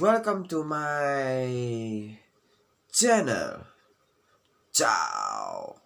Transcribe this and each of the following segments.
Welcome to my channel. Ciao.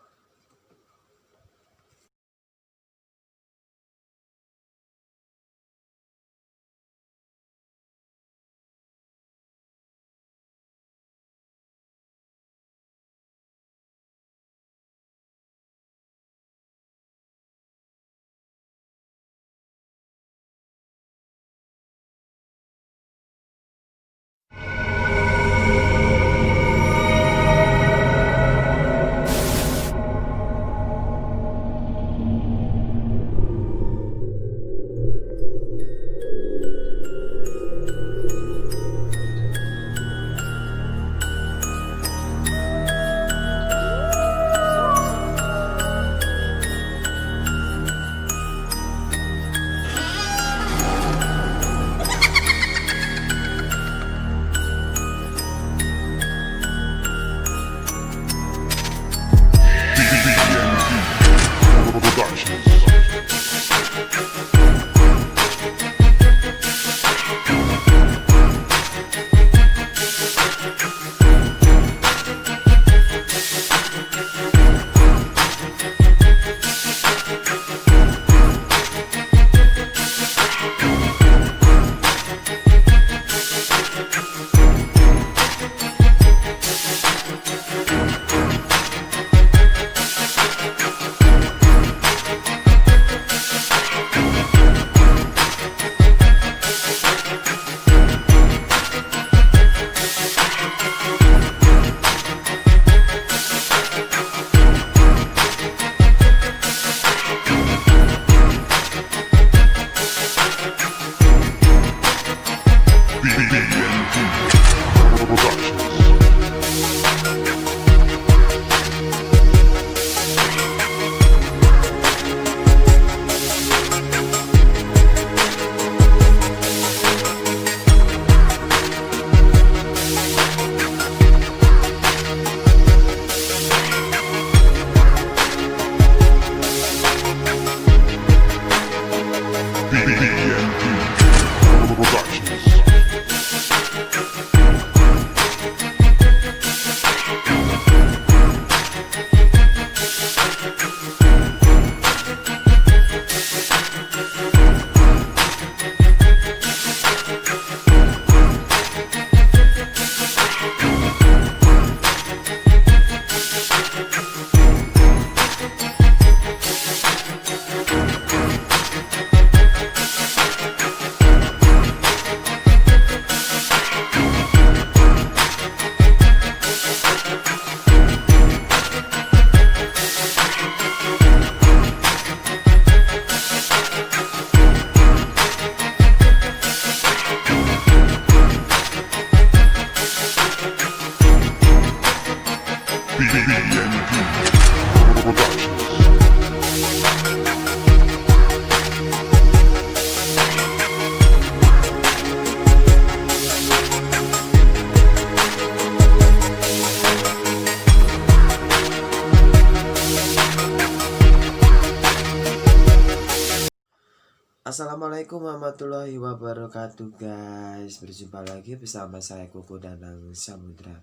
Assalamualaikum warahmatullahi wabarakatuh, guys. Berjumpa lagi bersama saya Kuku Danang Samudra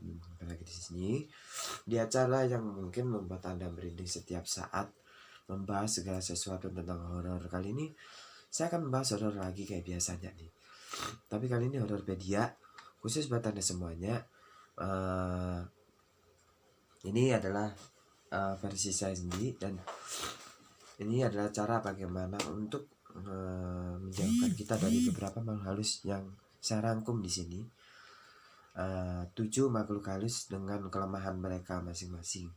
lagi di sini di acara yang mungkin membuat Anda merinding setiap saat, membahas segala sesuatu tentang horor. Kali ini saya akan membahas horor lagi kayak biasanya nih. Tapi kali ini hororpedia khusus buat Anda semuanya. Ini adalah versi saya sendiri, dan ini adalah cara bagaimana untuk menjauhkan kita dari beberapa makhluk halus yang saya rangkum di sini. 7 makhluk halus dengan kelemahan mereka masing-masing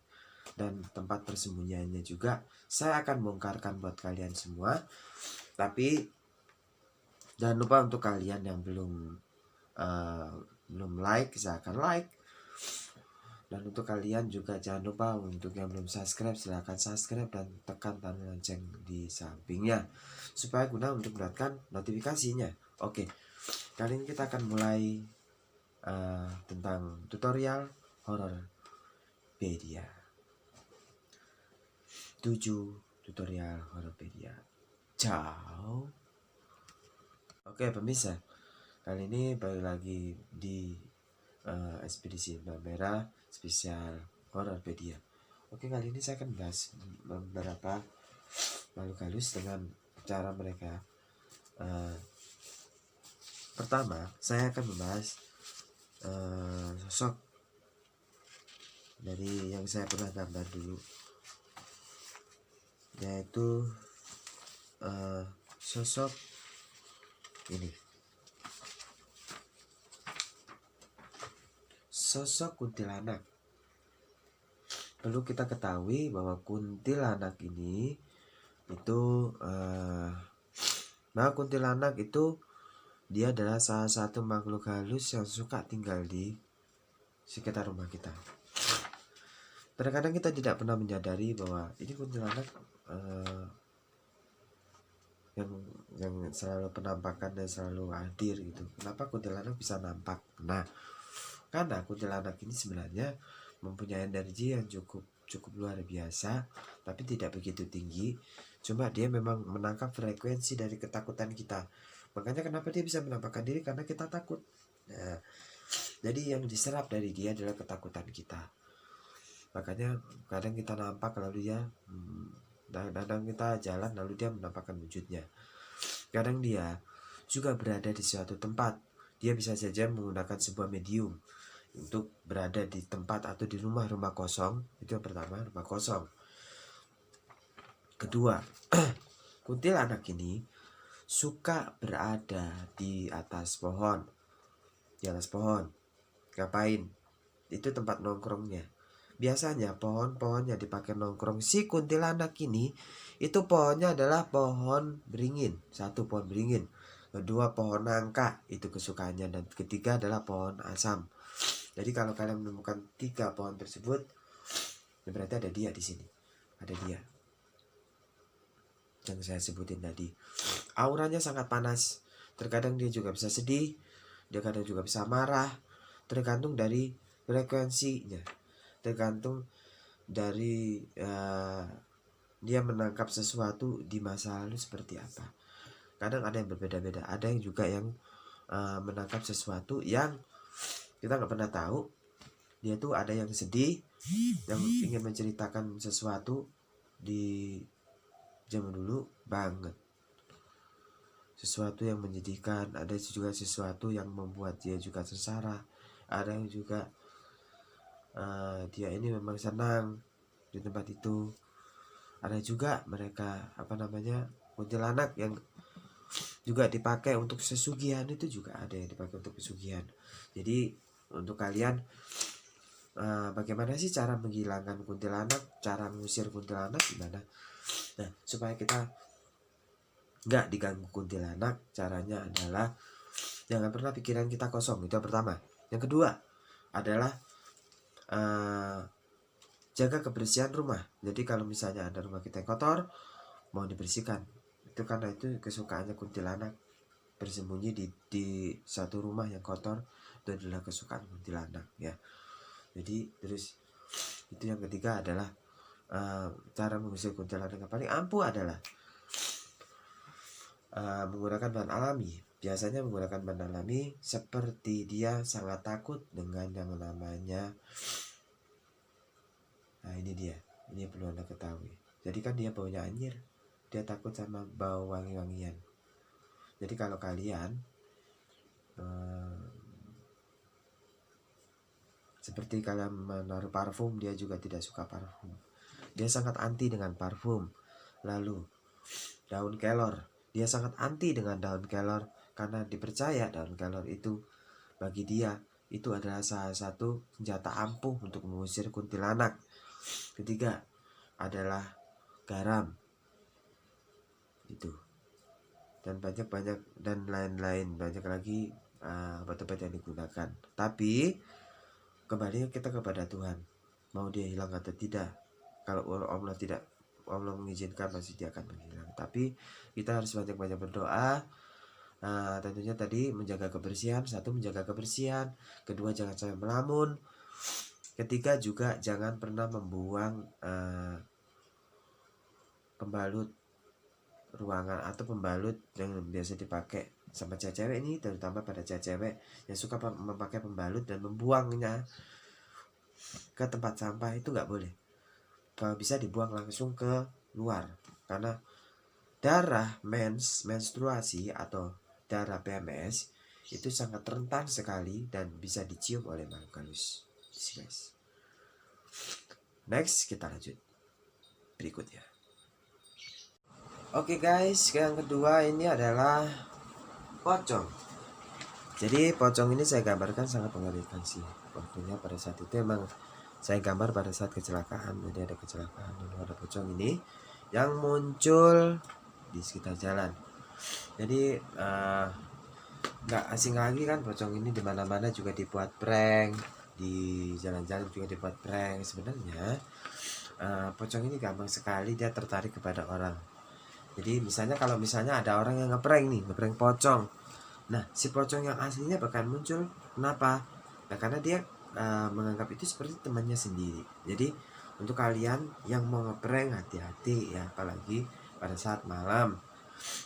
dan tempat persembunyiannya juga saya akan bongkarkan buat kalian semua. Tapi jangan lupa untuk kalian yang belum like, silahkan like. Dan untuk kalian juga jangan lupa untuk yang belum subscribe, silahkan subscribe dan tekan tanda lonceng di sampingnya supaya guna untuk mendapatkan notifikasinya. Oke, kali ini kita akan mulai tentang tutorial hororpedia. 7 tutorial hororpedia. Ciao. Oke pemirsa, Kali ini balik lagi di ekspedisi Benang Merah spesial Hororpedia. Oke, kali ini saya akan bahas beberapa makhluk halus dengan cara mereka. Pertama, saya akan membahas sosok dari yang saya pernah gambar dulu, yaitu sosok ini, sosok kuntilanak. Perlu kita ketahui bahwa kuntilanak ini itu kuntilanak itu dia adalah salah satu makhluk halus yang suka tinggal di sekitar rumah kita. Terkadang kita tidak pernah menyadari bahwa ini kuntilanak yang selalu penampakan dan selalu hadir gitu. Kenapa kuntilanak bisa nampak? Nah, karena kuntilanak ini sebenarnya mempunyai energi yang cukup luar biasa, tapi tidak begitu tinggi. Cuma dia memang menangkap frekuensi dari ketakutan kita. Makanya kenapa dia bisa menampakkan diri, karena kita takut. Nah, jadi yang diserap dari dia adalah ketakutan kita. Makanya kadang kita nampak lalu dia kadang kita jalan lalu dia menampakkan wujudnya. Kadang dia juga berada di suatu tempat. Dia bisa saja menggunakan sebuah medium untuk berada di tempat atau di rumah-rumah kosong. Itu yang pertama, rumah kosong. Kedua, kuntilanak ini suka berada di atas pohon. Di atas pohon. Ngapain? Itu tempat nongkrongnya. Biasanya pohon-pohon yang dipakai nongkrong si kuntilanak ini, itu pohonnya adalah pohon beringin. Satu, pohon beringin. Kedua, pohon nangka, itu kesukaannya. Dan ketiga adalah pohon asam. Jadi kalau kalian menemukan 3 pohon tersebut, berarti ada dia di sini. Ada dia yang saya sebutin tadi. Auranya sangat panas. Terkadang dia juga bisa sedih, dia kadang juga bisa marah. Tergantung dari frekuensinya, tergantung dari dia menangkap sesuatu di masa lalu seperti apa. Kadang ada yang berbeda-beda. Ada yang juga yang menangkap sesuatu yang kita nggak pernah tahu. Dia tuh ada yang sedih, yang ingin menceritakan sesuatu di zaman dulu banget, sesuatu yang menyedihkan. Ada juga sesuatu yang membuat dia juga sengsara. Ada yang juga dia ini memang senang di tempat itu. Ada juga mereka kuntilanak yang juga dipakai untuk sesugihan. Itu juga ada yang dipakai untuk pesugihan. Jadi untuk kalian, bagaimana sih cara menghilangkan kuntilanak, cara mengusir kuntilanak gimana? Nah, supaya kita nggak diganggu kuntilanak, caranya adalah jangan pernah pikiran kita kosong. Itu yang pertama. Yang kedua adalah jaga kebersihan rumah. Jadi kalau misalnya ada rumah kita yang kotor, mau dibersihkan. Itu karena itu kesukaannya kuntilanak, bersembunyi di satu rumah yang kotor. Itu adalah kesukaan kuntilanak ya. Jadi terus itu yang ketiga adalah cara mengusir kuntilanak yang paling ampuh adalah menggunakan bahan alami. Biasanya menggunakan bahan alami seperti dia sangat takut dengan yang namanya, nah ini dia, ini perlu Anda ketahui. Jadi kan dia baunya anjir, dia takut sama bau wangi-wangian. Jadi kalau kalian seperti kalian menaruh parfum, dia juga tidak suka parfum. Dia sangat anti dengan parfum. Lalu daun kelor, dia sangat anti dengan daun kelor karena dipercaya daun kelor itu bagi dia itu adalah salah satu senjata ampuh untuk mengusir kuntilanak. Ketiga adalah garam. Itu. Dan banyak dan lain-lain, banyak lagi obat-obat yang digunakan. Tapi kembali kita kepada Tuhan, mau dia hilang atau tidak. Kalau Allah mengizinkan, pasti dia akan menghilang. Tapi kita harus banyak-banyak berdoa. Tentunya tadi menjaga kebersihan. Satu, menjaga kebersihan. Kedua, jangan sampai melamun. Ketiga juga jangan pernah membuang pembalut ruangan atau pembalut yang biasa dipakai sama cewek-cewek ini, terutama pada cewek-cewek yang suka memakai pembalut dan membuangnya ke tempat sampah, itu nggak boleh. Kalau bisa dibuang langsung ke luar, karena darah menstruasi atau darah PMS itu sangat rentan sekali dan bisa dicium oleh makhluk halus, guys. Next, kita lanjut berikutnya. Oke guys, yang kedua ini adalah pocong. Jadi pocong ini saya gambarkan sangat mengerikan sih. Waktunya pada saat itu emang saya gambar pada saat kecelakaan. Jadi ada kecelakaan dan ada pocong ini yang muncul di sekitar jalan. Jadi nggak asing lagi kan, pocong ini di mana-mana juga dibuat prank, di jalan-jalan juga dibuat prank. Sebenarnya pocong ini gampang sekali dia tertarik kepada orang. Jadi misalnya kalau misalnya ada orang yang ngeprank pocong, nah si pocong yang aslinya bahkan muncul. Kenapa? Nah karena dia menganggap itu seperti temannya sendiri. Jadi untuk kalian yang mau ngeprank, hati-hati ya, apalagi pada saat malam.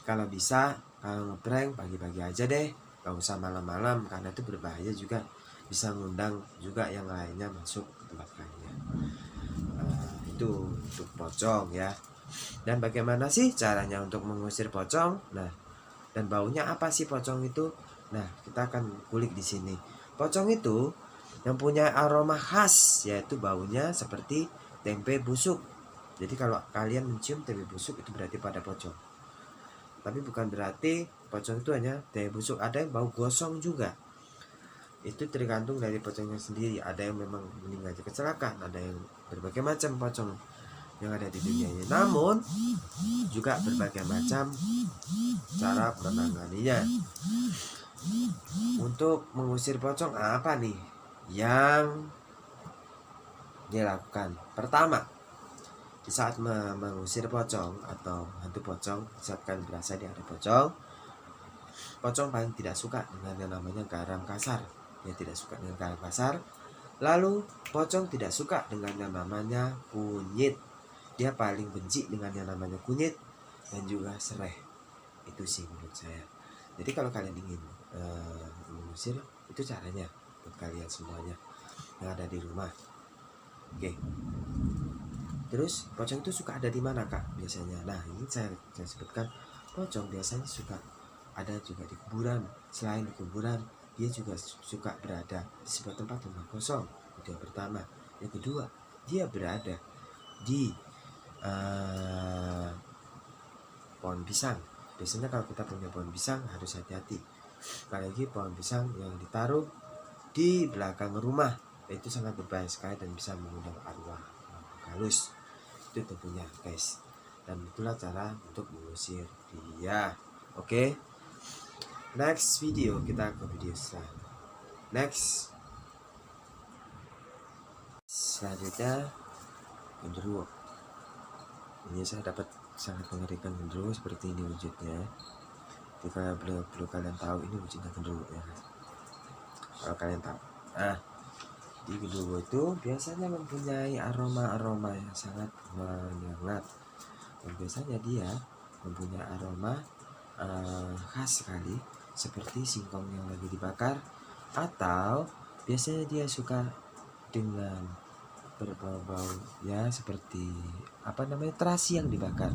Kalau bisa, kalau ngeprank pagi-pagi aja deh, gak usah malam-malam, karena itu berbahaya juga, bisa ngundang juga yang lainnya masuk ke tempat kalian. Itu untuk pocong ya. Dan bagaimana sih caranya untuk mengusir pocong? Nah, dan baunya apa sih pocong itu? Nah, kita akan kulik di sini. Pocong itu yang punya aroma khas, yaitu baunya seperti tempe busuk. Jadi kalau kalian mencium tempe busuk itu berarti pada pocong. Tapi bukan berarti pocong itu hanya tempe busuk, ada yang bau gosong juga. Itu tergantung dari pocongnya sendiri. Ada yang memang meninggal kecelakaan, ada yang berbagai macam pocong yang ada di dunia ini. Namun juga berbagai macam cara menanganinya. Untuk mengusir pocong apa nih yang dilakukan? Pertama, di saat mengusir pocong atau hantu pocong, saat kalian berasa dia ada pocong, pocong paling tidak suka dengan yang namanya garam kasar. Dia tidak suka dengan garam kasar. Lalu pocong tidak suka dengan yang namanya kunyit. Dia paling benci dengan yang namanya kunyit dan juga serai. Itu sih menurut saya. Jadi kalau kalian ingin mengusir, itu caranya buat kalian semuanya yang ada di rumah. Oke. Terus pocong itu suka ada di mana kak biasanya? Nah ini saya sebutkan, pocong biasanya suka ada juga di kuburan. Selain di kuburan, dia juga suka berada di sebuah tempat rumah kosong. Itu yang pertama. Yang kedua, dia berada di pohon pisang. Biasanya kalau kita punya pohon pisang harus hati-hati, apalagi pohon pisang yang ditaruh di belakang rumah, itu sangat berbahaya sekali dan bisa mengundang arwah halus. Itu tentunya guys, dan itulah cara untuk mengusir dia. Oke, next video kita ke video selanjutnya genderuwo. Ini saya dapat sangat mengerikan genderuwo, seperti ini wujudnya. Jadi kalau perlu kalian tahu ini wujudnya genderuwo ya. Kalau kalian tahu, nah di genderuwo itu biasanya mempunyai aroma yang sangat menyengat, dan biasanya dia mempunyai aroma khas sekali, seperti singkong yang lagi dibakar, atau biasanya dia suka dengan berbau-bau ya seperti terasi yang dibakar.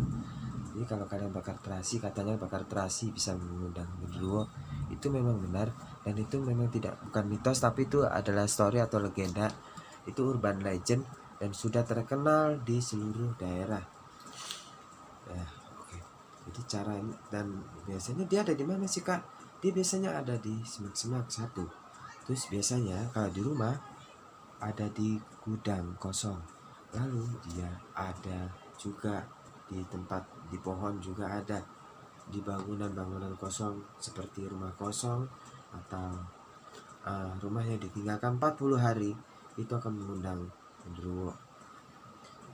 Jadi kalau kalian bakar terasi, katanya bakar terasi bisa mengundang genderuwo. Itu memang benar, dan itu memang bukan mitos, tapi itu adalah story atau legenda. Itu urban legend dan sudah terkenal di seluruh daerah. Oke. Jadi cara, dan biasanya dia ada di mana sih kak? Dia biasanya ada di semak-semak satu. Terus biasanya kalau di rumah ada di gudang kosong. Lalu dia ada juga di tempat, di pohon juga ada, di bangunan-bangunan kosong seperti rumah kosong atau rumah yang ditinggalkan 40 hari, itu akan mengundang genderuwo.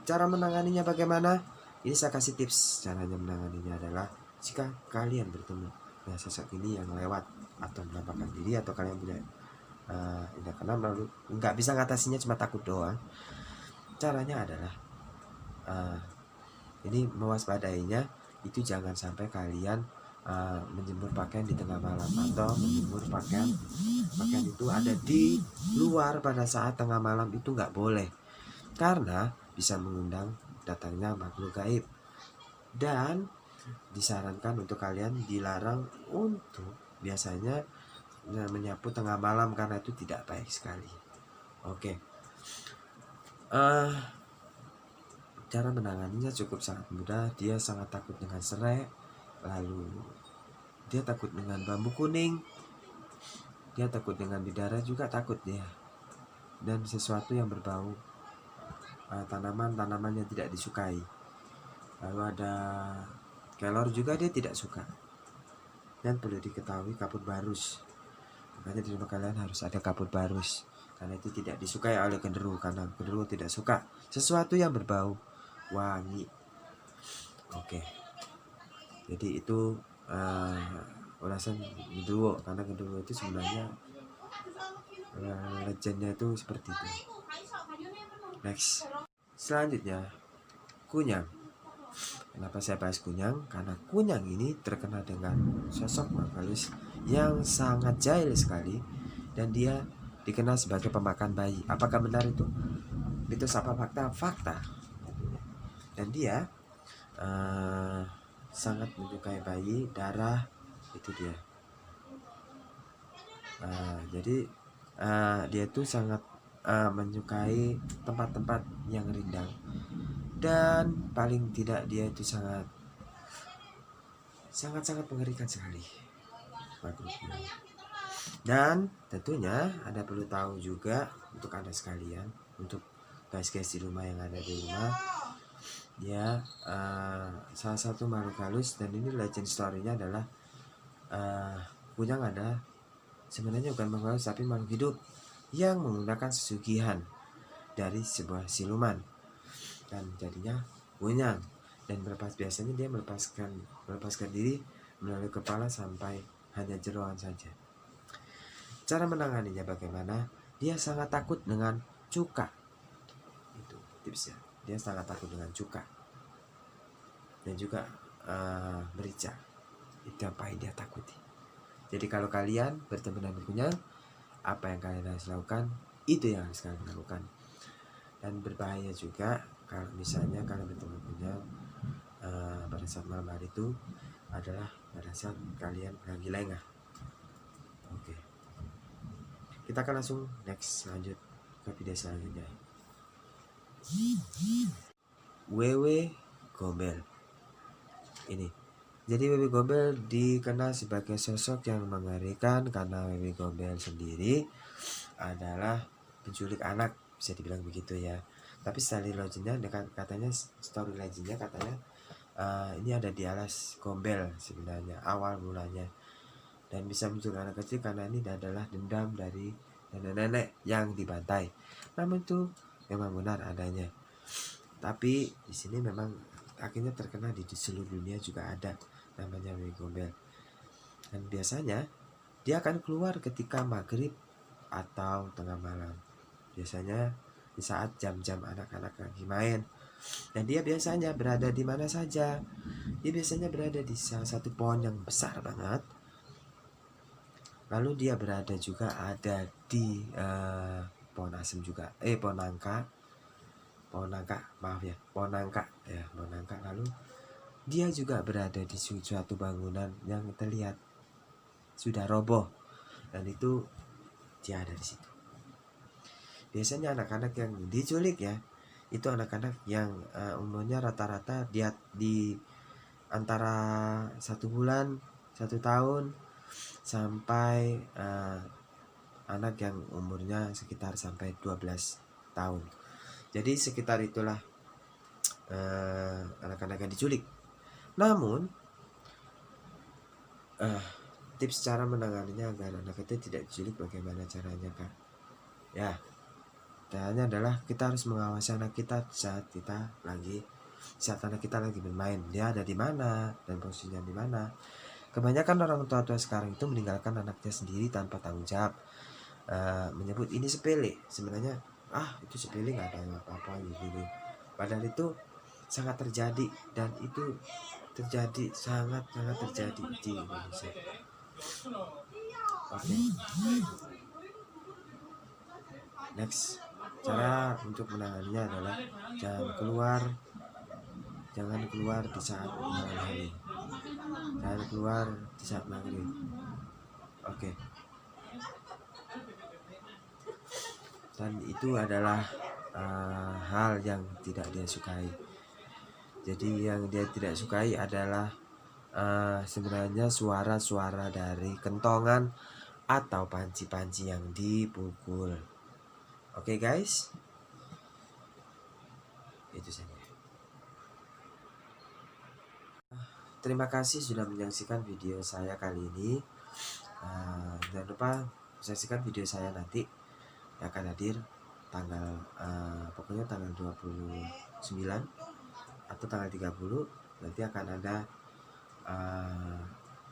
Cara menanganinya bagaimana? Ini saya kasih tips. Caranya menanganinya adalah jika kalian bertemu dengan sosok ini yang lewat atau menampakkan diri, atau kalian punya tidak kenal, lalu nggak bisa ngatasinya, cuma takut doang. Caranya adalah ini mewaspadainya itu jangan sampai kalian menjemur pakaian di tengah malam, atau menjemur pakaian itu ada di luar pada saat tengah malam, itu nggak boleh, karena bisa mengundang datangnya makhluk gaib. Dan disarankan untuk kalian dilarang untuk biasanya menyapu tengah malam, karena itu tidak baik sekali. Oke. Cara menanganinya cukup sangat mudah. Dia sangat takut dengan serai, lalu dia takut dengan bambu kuning, dia takut dengan bidara juga takut dia, dan sesuatu yang berbau, tanaman yang tidak disukai. Lalu ada kelor juga dia tidak suka. Dan perlu diketahui kapur barus, makanya di rumah kalian harus ada kapur barus, karena itu tidak disukai oleh genderuwo, karena genderuwo tidak suka sesuatu yang berbau wangi. Oke, jadi itu ulasan genderuwo, karena genderuwo itu sebenarnya legendnya itu seperti itu. Next, selanjutnya kunyang. Kenapa saya bahas kunyang? Karena kunyang ini terkenal dengan sosok makhluk halus yang sangat jahil sekali, dan dia dikenal sebagai pemakan bayi. Apakah benar itu? Mitos apa fakta? Fakta. Dan dia sangat menyukai bayi, darah, itu dia. Jadi dia tuh sangat menyukai tempat-tempat yang rindang, dan paling tidak dia itu sangat mengerikan sekali makhluknya. Dan tentunya Anda perlu tahu juga, untuk Anda sekalian, untuk guys di rumah yang ada di rumah, dia salah satu makhluk halus, dan ini legend story-nya adalah kunyang adalah sebenarnya bukan makhluk halus, tapi makhluk hidup yang menggunakan sesugihan dari sebuah siluman, dan jadinya kunyang. Dan biasanya dia melepaskan diri melalui kepala sampai hanya jeroan saja. Cara menanganinya bagaimana? Dia sangat takut dengan cuka. Itu tipsnya. Dia sangat takut dengan cuka, dan juga merica. Itu yang paling dia takuti. Jadi kalau kalian bertemu dengan kunyang, apa yang kalian harus lakukan, itu yang harus kalian lakukan. Dan berbahaya juga kalau misalnya kalian bertemu kunyang pada saat malam hari, itu adalah pada saat kalian lagi lengah. Oke, kita akan langsung next, lanjut ke video selanjutnya. Wewe Gombel ini. Jadi Wewe Gombel dikenal sebagai sosok yang mengerikan, karena Wewe Gombel sendiri adalah penculik anak, bisa dibilang begitu ya. Tapi story legendnya, katanya story legendnya katanya ini ada di alas Gombel sebenarnya awal mulanya, dan bisa menculik anak kecil karena ini adalah dendam dari nenek-nenek yang dibantai. Namun itu memang benar adanya. Tapi di sini memang akhirnya terkenal di seluruh dunia juga ada namanya Wewe Gombel. Dan biasanya dia akan keluar ketika maghrib atau tengah malam. Biasanya di saat jam-jam anak-anak lagi main. Dan dia biasanya berada di mana saja. Dia biasanya berada di salah satu pohon yang besar banget. Lalu dia berada juga ada di pohon asem juga. Pohon nangka. Pohon nangka. Lalu dia juga berada di suatu bangunan yang terlihat sudah roboh, dan itu dia ada di situ. Biasanya anak-anak yang diculik ya, itu anak-anak yang umurnya rata-rata di antara 1 bulan, 1 tahun, sampai anak yang umurnya sekitar sampai 12 tahun. Jadi sekitar itulah anak-anak yang diculik. Namun tips cara menanganinya agar anak itu tidak diculik, bagaimana caranya Kak? Ya, caranya adalah kita harus mengawasi anak kita saat anak kita lagi bermain. Dia ada di mana dan posisinya di mana. Kebanyakan orang tua sekarang itu meninggalkan anaknya sendiri tanpa tanggung jawab, menyebut ini sepele. Sebenarnya itu sepele, nggak ada apa-apa gitu. Padahal itu sangat terjadi, dan itu terjadi, sangat terjadi di Indonesia. Oke. Next, cara untuk menanganinya adalah jangan keluar di saat malam hari. Jangan keluar di saat maghrib. Oke. Dan itu adalah hal yang tidak dia sukai. Jadi yang dia tidak sukai adalah sebenarnya suara-suara dari kentongan atau panci-panci yang dipukul. Oke guys, itu saja. Terima kasih sudah menyaksikan video saya kali ini. Jangan lupa saksikan video saya nanti yang akan hadir tanggal pokoknya tanggal 29 atau tanggal 30. Nanti akan ada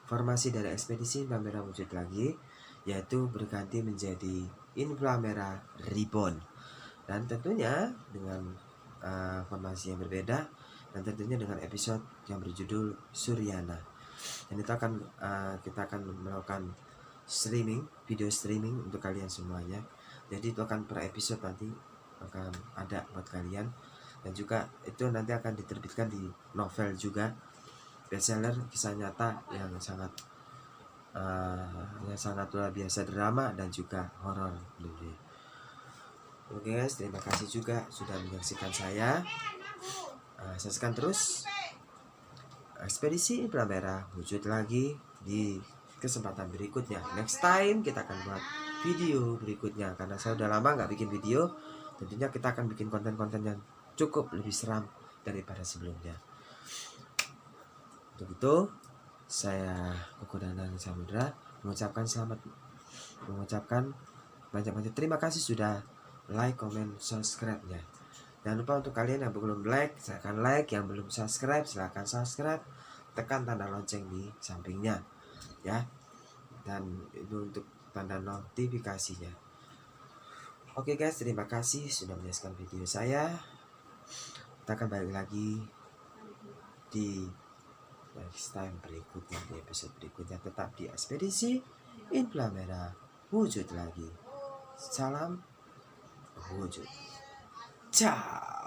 formasi dari ekspedisi Infla Merah wujud lagi, yaitu berganti menjadi Infla Merah Reborn, dan tentunya dengan formasi yang berbeda, dan tentunya dengan episode yang berjudul Suryana. Dan itu akan kita akan melakukan video streaming untuk kalian semuanya. Jadi itu akan per episode nanti akan ada buat kalian, dan juga itu nanti akan diterbitkan di novel juga, bestseller kisah nyata yang sangat luar biasa, drama dan juga horor. Oke guys, terima kasih juga sudah menyaksikan saya. Saksikan terus ekspedisi Infla Merah wujud lagi di kesempatan berikutnya. Next time kita akan buat video berikutnya, karena saya udah lama nggak bikin video. Tentunya kita akan bikin konten-konten yang cukup lebih seram daripada sebelumnya. Untuk itu saya Koko Danang Samudra mengucapkan banyak-banyak terima kasih sudah like, comment, subscribe-nya. Jangan lupa untuk kalian yang belum like, silahkan like. Yang belum subscribe, silahkan subscribe. Tekan tanda lonceng di sampingnya, ya. Dan itu untuk tanda notifikasinya. Oke guys, terima kasih sudah menyaksikan video saya. Kita akan balik lagi di next time berikutnya, di episode berikutnya. Tetap di ekspedisi Infla Merah wujud lagi. Salam wujud. Ciao.